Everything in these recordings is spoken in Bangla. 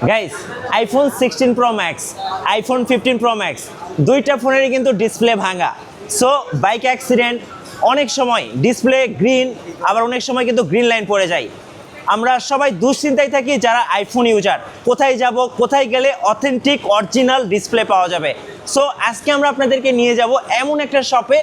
Guys, iPhone 16 pro max, iPhone 15 pro max দুইটা ফোনেরই কিন্তু ডিসপ্লে ভাঙা। সো বাইক অ্যাক্সিডেন্ট, অনেক সময় ডিসপ্লে গ্রিন, আবার অনেক সময় কিন্তু গ্রিন লাইন পড়ে যায়। আমরা সবাই দুশ্চিন্তায় থাকি যারা আইফোন ইউজার, কোথায় যাব, কোথায় গেলে অথেন্টিক অরিজিনাল ডিসপ্লে পাওয়া যাবে। সো আজকে আমরা আপনাদেরকে নিয়ে যাব এমন একটা শপে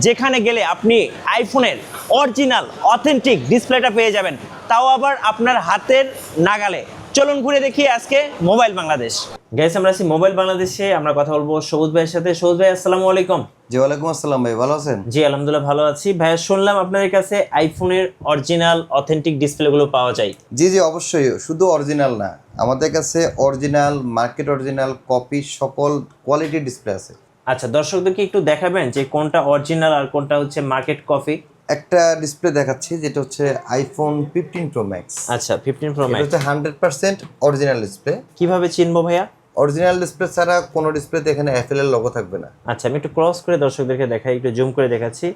যেখানে গেলে আপনি আইফোনের অরিজিনাল অথেন্টিক ডিসপ্লেটা পেয়ে যাবেন, তাও আবার আপনার হাতের নাগালে। চলুন ঘুরে দেখি আজকে মোবাইল বাংলাদেশ। গাইস, আমরা আছি মোবাইল বাংলাদেশে। আমরা কথা বলবো সবুজ ভাইয়ের সাথে। সবুজ ভাই, আসসালামু আলাইকুম। জি, ওয়ালাইকুম আসসালাম ভাই, ভালো আছেন? জি আলহামদুলিল্লাহ, ভালো আছি। ভাইয়া, শুনলাম আপনাদের কাছে আইফোনের অরিজিনাল অথেন্টিক ডিসপ্লেগুলো পাওয়া যায়। জি জি, অবশ্যই। শুধু অরিজিনাল না, আমাদের কাছে অরিজিনাল, মার্কেট অরিজিনাল, কপি সকল কোয়ালিটির ডিসপ্লে আছে। আচ্ছা, দর্শকদেরকে একটু দেখাবেন যে কোনটা অরিজিনাল আর কোনটা হচ্ছে মার্কেট কপি। একটা ডিসপ্লে দেখাচ্ছি যেটা হচ্ছে আইফোন 15 প্রো ম্যাক্স। আচ্ছা, 15 প্রো এটা ম্যাক্স হচ্ছে 100% অরিজিনাল ডিসপ্লে। কিভাবে চিনবো ভাইয়া? অরিজিনাল ডিসপ্লে ছাড়া কোনো ডিসপ্লেতে এখানে অ্যাপেল এর লোগো থাকবে না। আচ্ছা, আমি একটু ক্রস করে দর্শকদেরকে দেখাই, একটু জুম করে দেখাচ্ছি।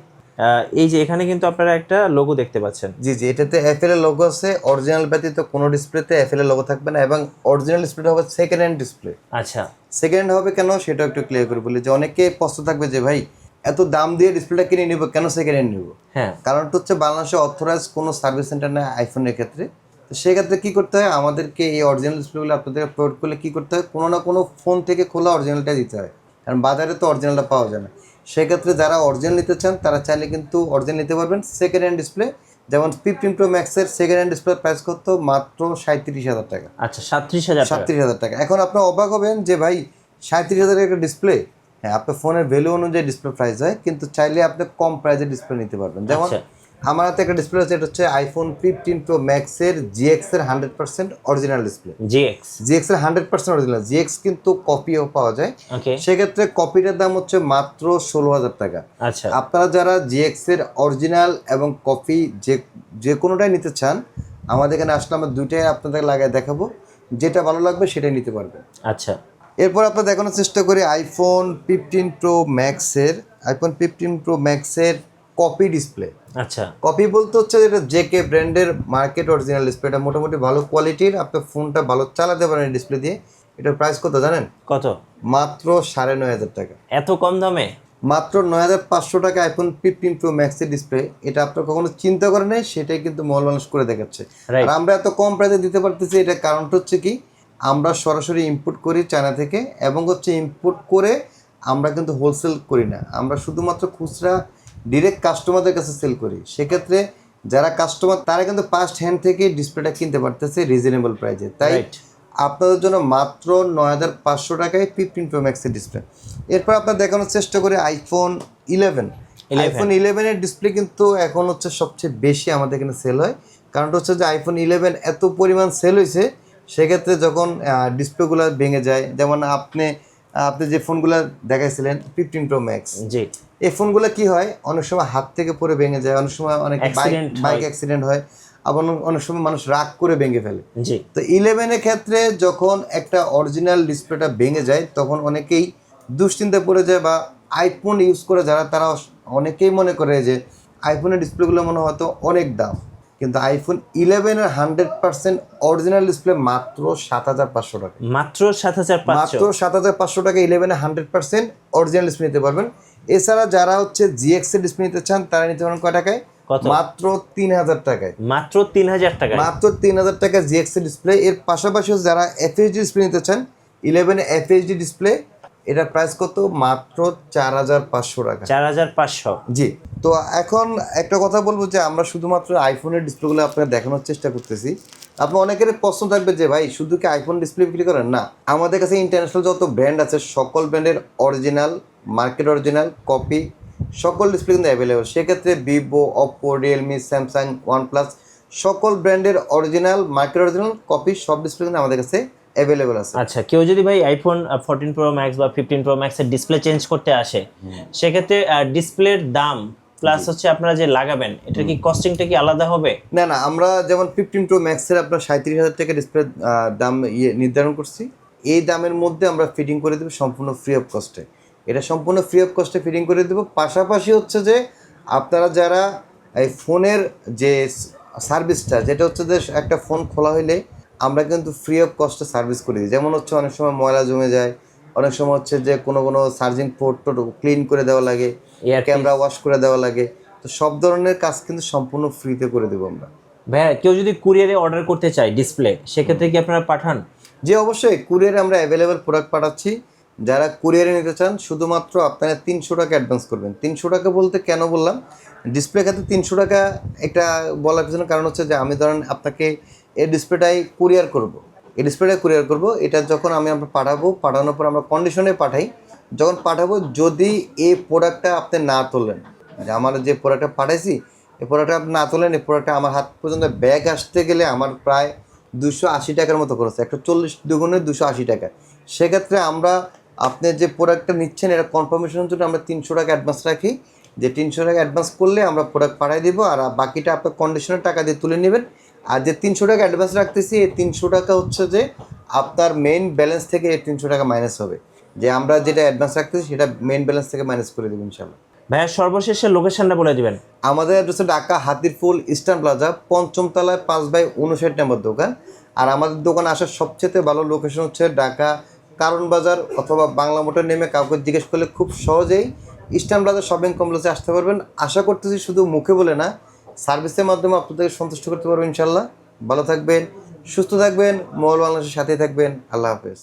এই যে এখানে কিন্তু আপনারা একটা লোগো দেখতে পাচ্ছেন। জি জি, এটাতে অ্যাপেল এর লোগো আছে। অরিজিনাল ব্যতীত কোনো ডিসপ্লেতে অ্যাপেল এর লোগো থাকবে না, এবং অরিজিনাল ডিসপ্লেটা হবে সেকেন্ড হ্যান্ড ডিসপ্লে। আচ্ছা, সেকেন্ড হ্যান্ড হবে কেন সেটা একটু ক্লিয়ার করে বলি, যে অনেকে প্রশ্ন থাকবে যে ভাই এত দাম দিয়ে ডিসপ্লেটা কিনে নিব, কেন সেকেন্ড হ্যান্ড নিব? হ্যাঁ, কারণটা হচ্ছে বাংলাদেশে অথরাইজ কোনো সার্ভিস সেন্টার নেই আইফোনের ক্ষেত্রে। তো সেক্ষেত্রে কী করতে হয়, আমাদেরকে এই অরিজিনাল ডিসপ্লেগুলো আপনাদের প্রোভাইড করলে কী করতে হয়, কোনো না কোনো ফোন থেকে খোলা অরিজিনালটা দিতে হয়, কারণ বাজারে তো অরিজিনালটা পাওয়া যায় না। সেক্ষেত্রে যারা অরিজিনাল নিতে চান তারা চাইলে কিন্তু অরিজিনাল নিতে পারবেন সেকেন্ড হ্যান্ড ডিসপ্লে। যেমন 15 প্রো ম্যাক্সের সেকেন্ড হ্যান্ড ডিসপ্লের প্রাইস কত? মাত্র 37,000 টাকা। আচ্ছা, 37,000 টাকা। 37,000 টাকা। এখন আপনার অবাক হবেন যে ভাই 37,000 একটা ডিসপ্লে। হ্যাঁ, আপনার ফোনের ভ্যালু অনুযায়ী ডিসপ্লে প্রাইস হয়, কিন্তু চাইলে আপনি কম প্রাইসের ডিসপ্লে নিতে পারবেন। যেমন আচ্ছা, আমার হাতে একটা ডিসপ্লে আছে, এটা হচ্ছে আইফোন 15 প্রো ম্যাক্সের জিএক্স এর 100% অরিজিনাল ডিসপ্লে। জিএক্স এর 100% অরিজিনাল। জিএক্স কিন্তু কপিও পাওয়া যায়। ওকে। সেক্ষেত্রে কপিটার দাম হচ্ছে মাত্র 16,000 টাকা। আচ্ছা, আপনারা যারা জিএক্স এর অরিজিনাল এবং কপি যে কোনোটাই নিতে চান, আমাদের এখানে আসলে আমরা দুইটাই আপনাদের লাগায় দেখাবো, যেটা ভালো লাগবে সেটাই নিতে পারবেন। আচ্ছা, এরপর আপনার দেখানোর চেষ্টা করি আইফোন 15 প্রো ম্যাক্সের কপি ডিসপ্লে। আচ্ছা, কপি বলতে হচ্ছে যেটা জেকে ব্র্যান্ডের মার্কেট অরিজিনাল ডিসপ্লে। এটা মোটামুটি ভালো কোয়ালিটির, আপনার ফোনটা ভালো চালাতে পারেন এই ডিসপ্লে দিয়ে। এটার প্রাইস কত জানেন? কত? মাত্র 9,500 টাকা। এত কম দামে? মাত্র 9,500 টাকা আইফোন 15 প্রো ম্যাক্সের ডিসপ্লে। এটা আপনার কখনো চিন্তা করে নেই, সেটাই কিন্তু মহল মানুষ করে দেখাচ্ছে। Right. আর আমরা এত কম প্রাইসে দিতে পারতেছি, এটা কারণটা হচ্ছে কি, আমরা সরাসরি ইম্পোর্ট করি চায়না থেকে, এবং হচ্ছে ইম্পোর্ট করে আমরা কিন্তু হোলসেল করি না, আমরা শুধুমাত্র খুচরা ডিরেক্ট কাস্টমারদের কাছে সেল করি। সেক্ষেত্রে যারা কাস্টমার তারা কিন্তু ফার্স্ট হ্যান্ড থেকে ডিসপ্লেটা কিনতে পারতেছে রিজনেবল প্রাইসে। তাই Right. আপনাদের জন্য মাত্র 9,500 টাকায় 15 প্রো ম্যাক্সের ডিসপ্লে। এরপর আপনার দেখানোর চেষ্টা করি আইফোন 11। আইফোন 11-এর ডিসপ্লে কিন্তু এখন হচ্ছে সবচেয়ে বেশি আমাদের এখানে সেল হয়। কারণটা হচ্ছে যে আইফোন 11 এত পরিমাণ সেল হয়েছে, সেক্ষেত্রে যখন ডিসপ্লেগুলো ভেঙে যায়, যেমন আপনি যে ফোনগুলো দেখাইছিলেন 15 প্রো ম্যাক্স, জি, এই ফোনগুলো কি হয়, অনেক সময় হাত থেকে পড়ে ভেঙে যায়, অনেক সময় অনেক বাইক অ্যাক্সিডেন্ট হয়, আবার অনেক সময় মানুষ রাগ করে ভেঙে ফেলে। জি। তো 11-এর ক্ষেত্রে যখন একটা অরিজিনাল ডিসপ্লেটা ভেঙে যায়, তখন অনেকেই দুশ্চিন্তায় পড়ে যায়, বা আইফোন ইউজ করে যারা, তারা অনেকেই মনে করে যে আইফোনের ডিসপ্লেগুলো মনে হয়তো অনেক দাম, কিন্তু আইফোন 11-এর 100% অরিজিনাল ডিসপ্লে মাত্র 7,500 টাকা। মাত্র 7,500? মাত্র 7,500 টাকা 11-এর 100% অরিজিনাল ডিসপ্লে নিতে পারবেন। এছাড়া যারা হচ্ছে জিএক্স এর ডিসপ্লে নিতে চান, তারা নিতে পারেন কয় টাকায়? কত? মাত্র 3,000 টাকায়। মাত্র 3,000 টাকা? মাত্র 3,000 টাকা জিএক্স এর ডিসপ্লে। এর পাশাপাশি যারা এফএইচডি ডিসপ্লে নিতে চান, 11 এফএইচডি ডিসপ্লে, এটার প্রাইস কত? মাত্র 4,500 টাকা। 4,500? জি। তো এখন একটা কথা বলবো, যে আমরা শুধুমাত্র আইফোনের ডিসপ্লেগুলো আপনাকে দেখানোর চেষ্টা করতেছি। আপনার অনেকের প্রশ্ন থাকবে যে ভাই শুধু কি আইফোন ডিসপ্লে বিক্রি করেন? না, আমাদের কাছে ইন্টারন্যাশনাল যত ব্র্যান্ড আছে, সকল ব্র্যান্ডের অরিজিনাল, মার্কেট অরিজিনাল, কপি সকল ডিসপ্লে কিন্তু অ্যাভেলেবল। সেক্ষেত্রে Vivo, Oppo, Realme, Samsung, OnePlus সকল ব্র্যান্ডের অরিজিনাল, মার্কেট অরিজিনাল, কপি সব ডিসপ্লে কিন্তু আমাদের কাছে অ্যাভেলেবল আছে। আচ্ছা, কেউ যদি ভাই আইফোন 14 প্রো ম্যাক্স বা 15 প্রো ম্যাক্সের ডিসপ্লে চেঞ্জ করতে আসে, সেক্ষেত্রে ডিসপ্লের দাম প্লাস হচ্ছে আপনারা যে লাগাবেন, এটা কি কস্টিংটা কি আলাদা হবে? না না, আমরা যেমন 15 প্রো ম্যাক্সের আপনার 37,000 টাকা ডিসপ্লে দাম নির্ধারণ করছি। এই দামের মধ্যে আমরা ফিটিং করে দেবো সম্পূর্ণ ফ্রি অফ কস্টে। এটা সম্পূর্ণ ফ্রি অফ কস্টে ফিটিং করে দেবো। পাশাপাশি হচ্ছে যে আপনারা যারা এই ফোনের যে সার্ভিসটা, যেটা হচ্ছে যে একটা ফোন খোলা হইলে আমরা কিন্তু ফ্রি অফ কস্টে সার্ভিস করে দিই। যেমন হচ্ছে অনেক সময় ময়লা জমে যায়, অনেক সময় হচ্ছে যে কোনো চার্জিং পোর্ট টোট ক্লিন করে দেওয়া লাগে, ক্যামেরা ওয়াশ করে দেওয়া লাগে, তো সব ধরনের কাজ কিন্তু সম্পূর্ণ ফ্রিতে করে দেবো আমরা। ভাইয়া কেউ যদি কুরিয়ারে অর্ডার করতে চায় ডিসপ্লে, সেক্ষেত্রে কি আপনারা পাঠান? যে অবশ্যই কুরিয়ারে আমরা অ্যাভেলেবেল প্রোডাক্ট পাঠাচ্ছি। যারা কুরিয়ারে নিতে চান শুধুমাত্র আপনারা 300 টাকা অ্যাডভান্স করবেন। 300 টাকা বলতে কেন বললাম, ডিসপ্লে ক্ষেত্রে 300 টাকা এটা বলার পিছনে কারণ হচ্ছে যে আমি ধরেন আপনাকে এই ডিসপ্লেটাই কুরিয়ার করব, এটা যখন আমি আমরা পাঠানোর পর আমরা কন্ডিশনে পাঠাই। যখন পাঠাবো যদি এই প্রোডাক্টটা আপনি না তোলেন, যে আমার যে প্রোডাক্টটা পাঠাইছি এই প্রোডাক্টটা আপনি না তোলেন, এই প্রোডাক্টটা আমার হাত পর্যন্ত ব্যাগ আসতে গেলে আমার প্রায় 280 টাকার মতো খরচ, 140 দুগুণে 280 টাকা। সেক্ষেত্রে আমরা আপনি যে প্রোডাক্টটা নিচ্ছেন এটা কনফার্মেশনের জন্য আমরা 300 টাকা অ্যাডভান্স রাখি, যে 300 টাকা অ্যাডভান্স করলে আমরা প্রোডাক্ট পাঠিয়ে দিব, আর বাকিটা আপনার কন্ডিশনের টাকা দিয়ে তুলে নেবেন। আর যে 300 টাকা অ্যাডভান্স রাখতেছি এই 300 টাকা হচ্ছে যে আপনার মেইন ব্যালেন্স থেকে এই 300 টাকা মাইনাস হবে, যে আমরা যেটা অ্যাডভান্স রাখতেছি সেটা মেইন ব্যালেন্স থেকে মাইনাস করে দেবো ইনশাল্লাহ। ভাইয়া সর্বশেষে লোকেশনটা বলে দিবেন। আমাদের অ্যাড্রেস হচ্ছে ঢাকা হাতিরপুল ইস্টার্ন প্লাজা, 5ম তলায় 5/59 নম্বর দোকান। আর আমাদের দোকান আসার সবচেয়ে ভালো লোকেশন হচ্ছে ঢাকা কারণ বাজার অথবা বাংলা মোটর নেমে কাউকে জিজ্ঞেস করলে খুব সহজেই ইস্টার্ন প্লাজা শপিং কমপ্লেক্সে আসতে পারবেন। আশা করতেছি শুধু মুখে বলে না, সার্ভিসের মাধ্যমে আপনাদেরকে সন্তুষ্ট করতে পারবো ইনশাল্লাহ। ভালো থাকবেন, সুস্থ থাকবেন, মোবাইল বাংলাদেশের সাথেই থাকবেন। আল্লাহ হাফেজ।